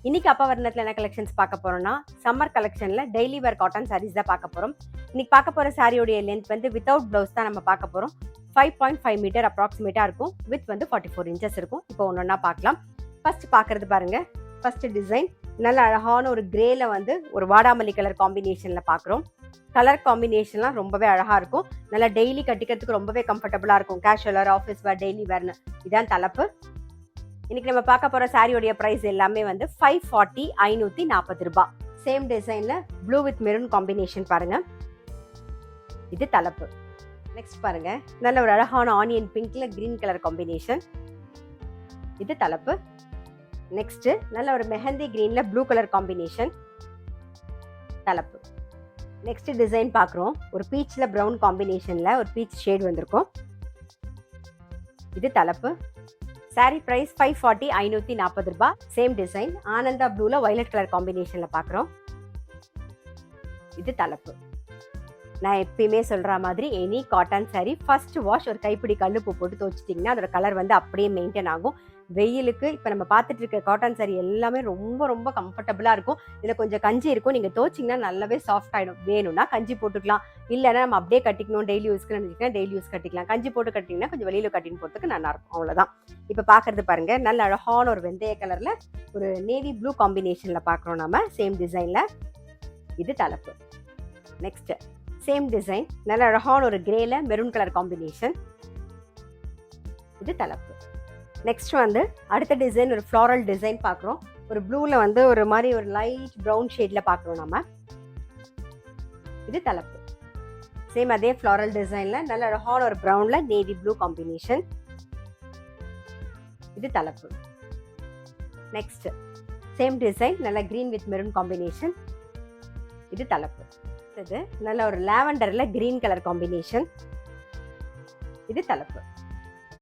இன்னைக்கு அப்பா வர்ணத்தில் என்ன கலெக்ஷன்ஸ் பார்க்க போறோம்னா சம்மர் கலெக்ஷன்ல டெய்லி வேர் காட்டன் சாரீஸ் தான் பார்க்க போறோம். இன்னைக்கு பார்க்க போற சாரியோடைய லென்த் வந்து வித்தவுட் பிளவுஸ் தான் நம்ம பார்க்க போறோம். 5.5 மீட்டர் அப்ராக்சிமேட்டா இருக்கும். வித் வந்து 44 இன்ச்சஸ் இருக்கும். இப்போ ஒன்னொன்னா பார்க்கலாம். ஃபர்ஸ்ட் பார்க்கறது பாருங்க. ஃபர்ஸ்ட் டிசைன் நல்ல அழகான ஒரு கிரேல வந்து ஒரு வாடாமல்லி கலர் காம்பினேஷன்ல பார்க்குறோம். கலர் காம்பினேஷன்லாம் ரொம்பவே அழகா இருக்கும். நல்லா டெய்லி கட்டிக்கிறதுக்கு ரொம்பவே கம்ஃபர்டபுளா இருக்கும். Casual wear, office wear, daily வேர்னு இதான் தலைப்பு. இன்னைக்கு நம்ம பார்க்க போற சாரியோடைய பிரைஸ் எல்லாமே வந்து 540 540 ரூபாய். சேம் டிசைன்ல ப்ளூ வித் மெரூன் காம்பினேஷன் பாருங்க. இது தலைப்பு. நெக்ஸ்ட் பாருங்க, நல்ல ஒரு அழகான ஆனியன் பிங்க்ல கிரீன் கலர் காம்பினேஷன். இது தலைப்பு. நெக்ஸ்ட் நல்ல ஒரு மெஹந்தி கிரீன்ல ப்ளூ கலர் காம்பினேஷன். தலைப்பு. நெக்ஸ்ட் டிசைன் பார்க்குறோம். ஒரு பீச்ல ப்ரௌன் காம்பினேஷன்ல ஒரு பீச் ஷேட் வந்திருக்கும். இது தலைப்பு. சாரி பிரைஸ் 540 540 ரூபாய். சேம் டிசைன் ஆனந்தா ப்ளூல வயலட் கலர் காம்பினேஷன்ல பார்க்குறோம். இது தலைப்பு. நான் எப்பயுமே சொல்ற மாதிரி any cotton saree first wash ஒரு கைப்பிடி கல்லுப்பு போட்டு துவச்சிட்டிங்கன்னா அதோட கலர் வந்து அப்படியே மெயின்டைன் ஆகும். வெயிலுக்கு இப்போ நம்ம பார்த்துட்டு இருக்க காட்டன் சாரி எல்லாமே ரொம்ப ரொம்ப கம்ஃபர்டபுளாக இருக்கும். இதில் கொஞ்சம் கஞ்சி இருக்கும். நீங்கள் துவச்சிங்கன்னா நல்லாவே சாஃப்ட் ஆகிடும். வேணும்னா கஞ்சி போட்டுக்கலாம். இல்லைன்னா நம்ம அப்படியே கட்டிக்கணும் டெய்லி யூஸ்க்கு நினச்சிங்கன்னா டெய்லி யூஸ் கட்டிக்கலாம். கஞ்சி போட்டு கட்டிங்கன்னா கொஞ்சம் வெளியில் கட்டின்னு போகிறதுக்கு நல்லா இருக்கும். அவ்வளோதான். இப்போ பார்க்குறது பாருங்க, நல்ல அழகான ஒரு வெந்தய கலரில் ஒரு நேவி ப்ளூ காம்பினேஷனில் பார்க்குறோம் நம்ம. சேம் டிசைனில். இது தலைப்பு. நெக்ஸ்ட் சேம் டிசைன் நல்ல அழகான ஒரு கிரேல மெரூன் கலர் காம்பினேஷன். இது தலைப்பு. நெக்ஸ்ட் வந்து அடுத்த டிசைன் ஒரு ஃப்ளாரல் டிசைன் பார்க்குறோம். ஒரு ப்ளூவில் வந்து ஒரு மாதிரி ஒரு லைட் ப்ரௌன் ஷேடில் பார்க்குறோம் நம்ம. இது தலைப்பு. சேம் அதே ஃப்ளாரல் டிசைனில் நல்ல அழகான ஒரு ப்ரௌனில் நேவி ப்ளூ காம்பினேஷன். இது தலைப்பு. நெக்ஸ்ட் சேம் டிசைன் நல்ல கிரீன் வித் மெரூன் காம்பினேஷன். இது தலைப்பு. இது நல்ல ஒரு லாவெண்டரில் கிரீன் கலர் காம்பினேஷன். இது தலைப்பு.